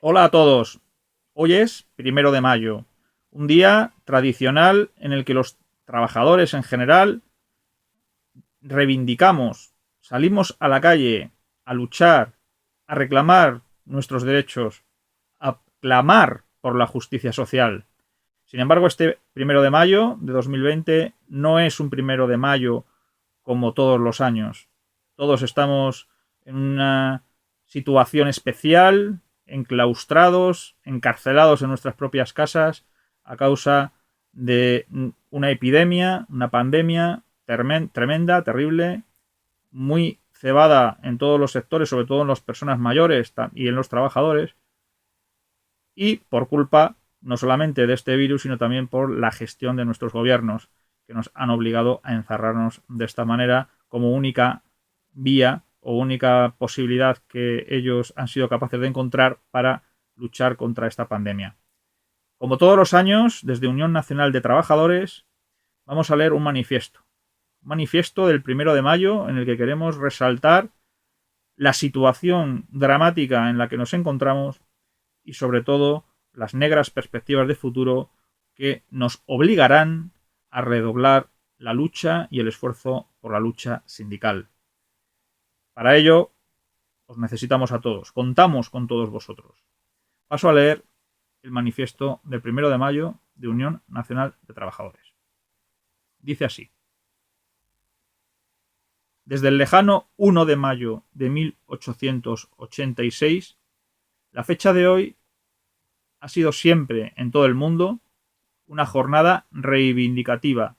Hola a todos. Hoy es 1 de mayo, un día tradicional en el que los trabajadores en general reivindicamos, salimos a la calle a luchar, a reclamar nuestros derechos, a clamar por la justicia social. Sin embargo, este 1 de mayo de 2020 no es un 1 de mayo como todos los años. Todos estamos en una situación especial, enclaustrados, encarcelados en nuestras propias casas a causa de una epidemia, una pandemia tremenda, terrible, muy cebada en todos los sectores, sobre todo en las personas mayores y en los trabajadores, y por culpa no solamente de este virus, sino también por la gestión de nuestros gobiernos, que nos han obligado a encerrarnos de esta manera como única vía o única posibilidad que ellos han sido capaces de encontrar para luchar contra esta pandemia. Como todos los años, desde Unión Nacional de Trabajadores, vamos a leer un manifiesto del 1 de mayo en el que queremos resaltar la situación dramática en la que nos encontramos y sobre todo las negras perspectivas de futuro que nos obligarán a redoblar la lucha y el esfuerzo por la lucha sindical. Para ello, os necesitamos a todos, contamos con todos vosotros. Paso a leer el manifiesto del 1 de mayo de Unión Nacional de Trabajadores. Dice así: desde el lejano 1 de mayo de 1886, la fecha de hoy ha sido siempre en todo el mundo una jornada reivindicativa,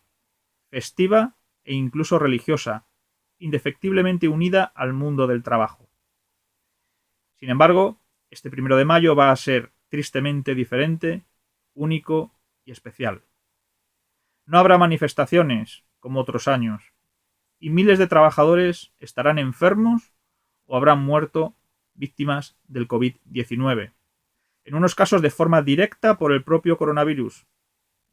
festiva e incluso religiosa, indefectiblemente unida al mundo del trabajo. Sin embargo, este 1 de mayo va a ser tristemente diferente, único y especial. No habrá manifestaciones como otros años, y miles de trabajadores estarán enfermos o habrán muerto víctimas del COVID-19, en unos casos de forma directa por el propio coronavirus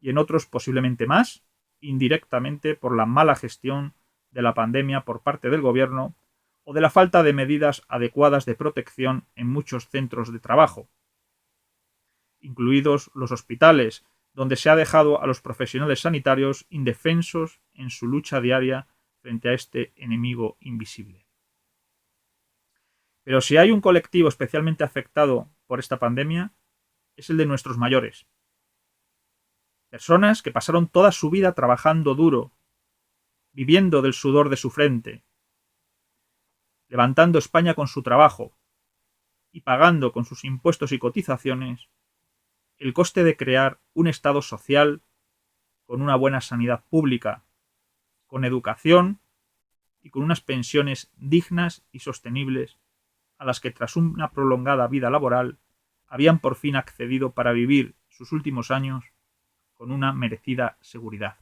y en otros posiblemente más indirectamente por la mala gestión de la pandemia por parte del gobierno o de la falta de medidas adecuadas de protección en muchos centros de trabajo, incluidos los hospitales, donde se ha dejado a los profesionales sanitarios indefensos en su lucha diaria frente a este enemigo invisible. Pero si hay un colectivo especialmente afectado por esta pandemia, es el de nuestros mayores. Personas que pasaron toda su vida trabajando duro, viviendo del sudor de su frente, levantando España con su trabajo y pagando con sus impuestos y cotizaciones el coste de crear un Estado social con una buena sanidad pública, con educación y con unas pensiones dignas y sostenibles a las que tras una prolongada vida laboral habían por fin accedido para vivir sus últimos años con una merecida seguridad.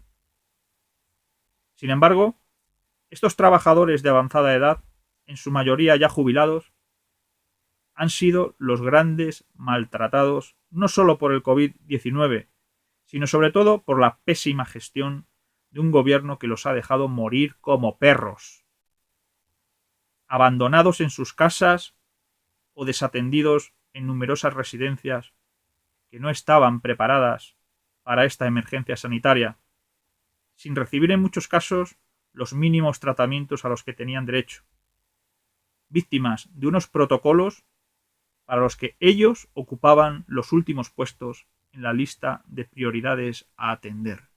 Sin embargo, estos trabajadores de avanzada edad, en su mayoría ya jubilados, han sido los grandes maltratados no solo por el COVID-19, sino sobre todo por la pésima gestión de un gobierno que los ha dejado morir como perros, abandonados en sus casas o desatendidos en numerosas residencias que no estaban preparadas para esta emergencia sanitaria, sin recibir en muchos casos los mínimos tratamientos a los que tenían derecho, víctimas de unos protocolos para los que ellos ocupaban los últimos puestos en la lista de prioridades a atender.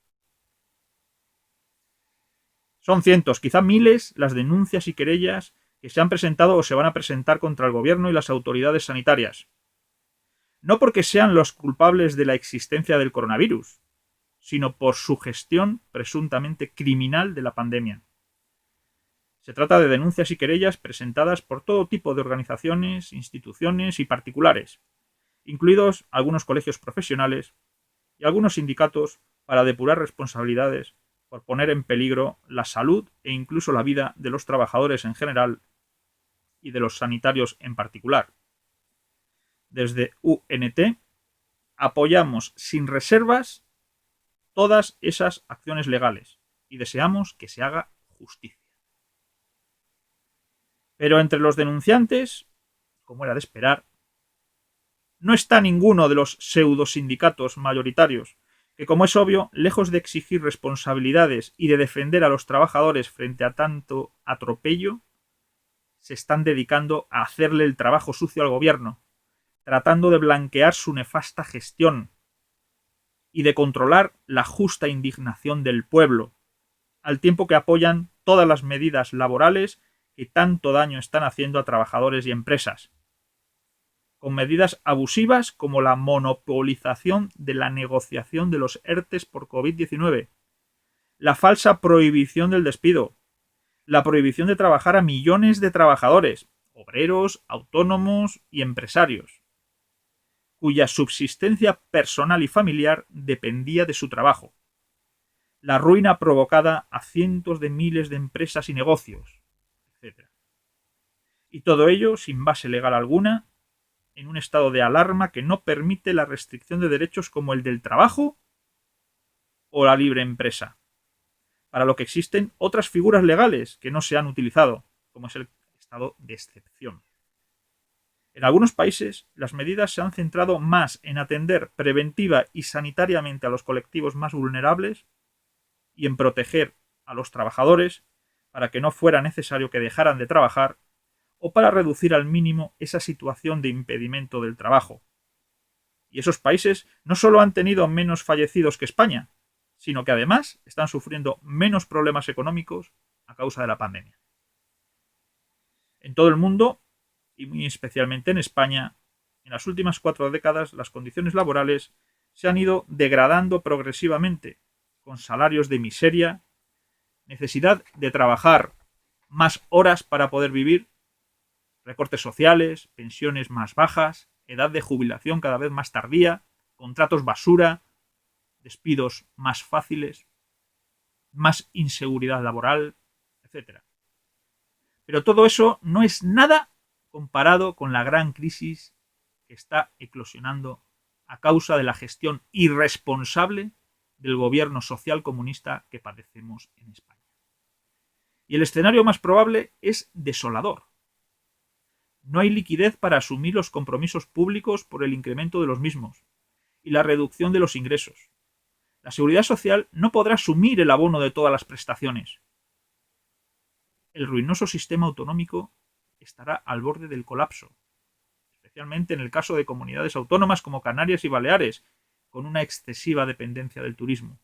Son cientos, quizá miles, las denuncias y querellas que se han presentado o se van a presentar contra el gobierno y las autoridades sanitarias. No porque sean los culpables de la existencia del coronavirus, sino por su gestión presuntamente criminal de la pandemia. Se trata de denuncias y querellas presentadas por todo tipo de organizaciones, instituciones y particulares, incluidos algunos colegios profesionales y algunos sindicatos para depurar responsabilidades por poner en peligro la salud e incluso la vida de los trabajadores en general y de los sanitarios en particular. Desde UNT apoyamos sin reservas todas esas acciones legales y deseamos que se haga justicia. Pero entre los denunciantes, como era de esperar, no está ninguno de los pseudosindicatos mayoritarios, que, como es obvio, lejos de exigir responsabilidades y de defender a los trabajadores frente a tanto atropello, se están dedicando a hacerle el trabajo sucio al gobierno, tratando de blanquear su nefasta gestión y de controlar la justa indignación del pueblo, al tiempo que apoyan todas las medidas laborales que tanto daño están haciendo a trabajadores y empresas, con medidas abusivas como la monopolización de la negociación de los ERTEs por COVID-19, la falsa prohibición del despido, la prohibición de trabajar a millones de trabajadores, obreros, autónomos y empresarios, cuya subsistencia personal y familiar dependía de su trabajo, la ruina provocada a cientos de miles de empresas y negocios, etc. Y todo ello sin base legal alguna, en un estado de alarma que no permite la restricción de derechos como el del trabajo o la libre empresa, para lo que existen otras figuras legales que no se han utilizado, como es el estado de excepción. En algunos países, las medidas se han centrado más en atender preventiva y sanitariamente a los colectivos más vulnerables y en proteger a los trabajadores para que no fuera necesario que dejaran de trabajar o para reducir al mínimo esa situación de impedimento del trabajo. Y esos países no solo han tenido menos fallecidos que España, sino que además están sufriendo menos problemas económicos a causa de la pandemia. En todo el mundo, y muy especialmente en España, en las últimas 4 décadas las condiciones laborales se han ido degradando progresivamente, con salarios de miseria, necesidad de trabajar más horas para poder vivir, recortes sociales, pensiones más bajas, edad de jubilación cada vez más tardía, contratos basura, despidos más fáciles, más inseguridad laboral, etc. Pero todo eso no es nada comparado con la gran crisis que está eclosionando a causa de la gestión irresponsable del gobierno social comunista que padecemos en España. Y el escenario más probable es desolador. No hay liquidez para asumir los compromisos públicos por el incremento de los mismos y la reducción de los ingresos. La Seguridad Social no podrá asumir el abono de todas las prestaciones. El ruinoso sistema autonómico estará al borde del colapso, especialmente en el caso de comunidades autónomas como Canarias y Baleares, con una excesiva dependencia del turismo.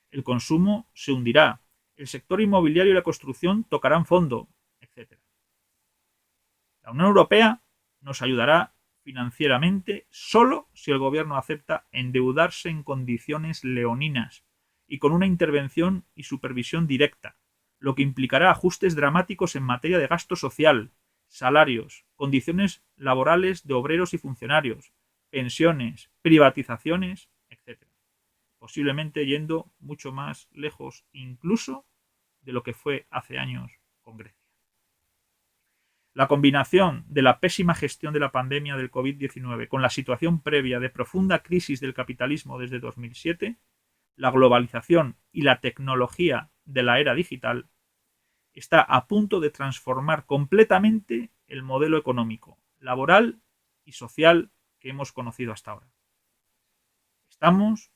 El consumo se hundirá, el sector inmobiliario y la construcción tocarán fondo, etc. La Unión Europea nos ayudará financieramente solo si el gobierno acepta endeudarse en condiciones leoninas y con una intervención y supervisión directa, lo que implicará ajustes dramáticos en materia de gasto social, salarios, condiciones laborales de obreros y funcionarios, pensiones, privatizaciones, etc. Posiblemente yendo mucho más lejos incluso de lo que fue hace años con Grecia. La combinación de la pésima gestión de la pandemia del COVID-19 con la situación previa de profunda crisis del capitalismo desde 2007, la globalización y la tecnología de la era digital, está a punto de transformar completamente el modelo económico, laboral y social que hemos conocido hasta ahora. Estamos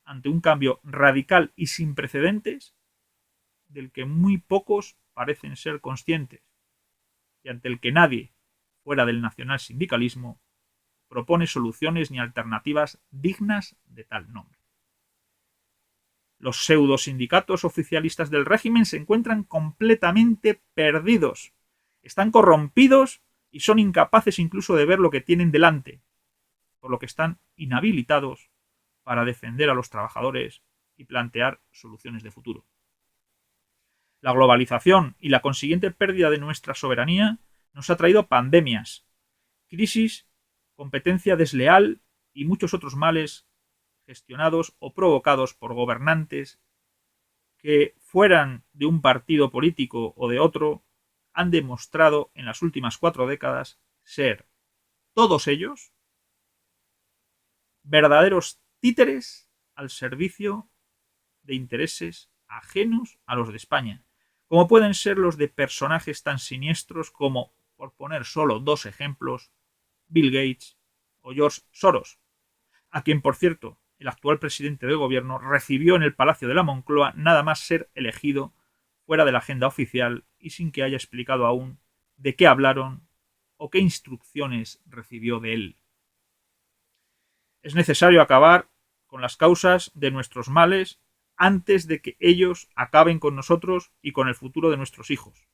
ante un cambio radical y sin precedentes del que muy pocos parecen ser conscientes y ante el que nadie, fuera del nacionalsindicalismo, propone soluciones ni alternativas dignas de tal nombre. Los pseudosindicatos oficialistas del régimen se encuentran completamente perdidos, están corrompidos y son incapaces incluso de ver lo que tienen delante, por lo que están inhabilitados para defender a los trabajadores y plantear soluciones de futuro. La globalización y la consiguiente pérdida de nuestra soberanía nos ha traído pandemias, crisis, competencia desleal y muchos otros males gestionados o provocados por gobernantes que, fueran de un partido político o de otro, han demostrado en las últimas 4 décadas ser, todos ellos, verdaderos títeres al servicio de intereses ajenos a los de España, como pueden ser los de personajes tan siniestros como, por poner solo 2 ejemplos, Bill Gates o George Soros, a quien, por cierto, el actual presidente del gobierno recibió en el Palacio de la Moncloa nada más ser elegido fuera de la agenda oficial y sin que haya explicado aún de qué hablaron o qué instrucciones recibió de él. Es necesario acabar con las causas de nuestros males antes de que ellos acaben con nosotros y con el futuro de nuestros hijos.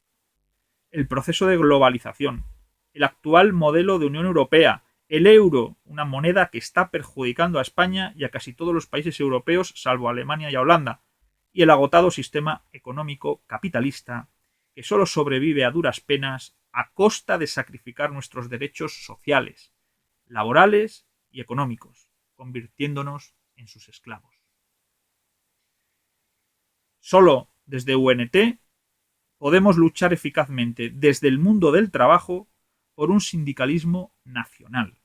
El proceso de globalización, el actual modelo de Unión Europea, el euro, una moneda que está perjudicando a España y a casi todos los países europeos, salvo Alemania y a Holanda, y el agotado sistema económico capitalista que solo sobrevive a duras penas a costa de sacrificar nuestros derechos sociales, laborales y económicos, convirtiéndonos en sus esclavos. Solo desde UNT podemos luchar eficazmente desde el mundo del trabajo por un sindicalismo nacional,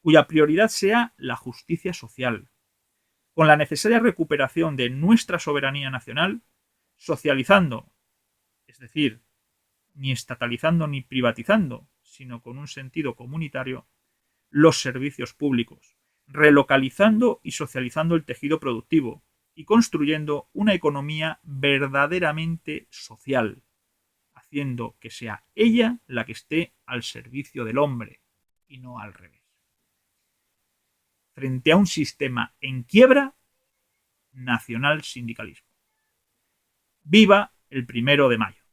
cuya prioridad sea la justicia social, con la necesaria recuperación de nuestra soberanía nacional, socializando, es decir, ni estatalizando ni privatizando, sino con un sentido comunitario, los servicios públicos, relocalizando y socializando el tejido productivo y construyendo una economía verdaderamente social, haciendo que sea ella la que esté al servicio del hombre y no al revés. Frente a un sistema en quiebra, nacional sindicalismo. ¡Viva el 1 de mayo!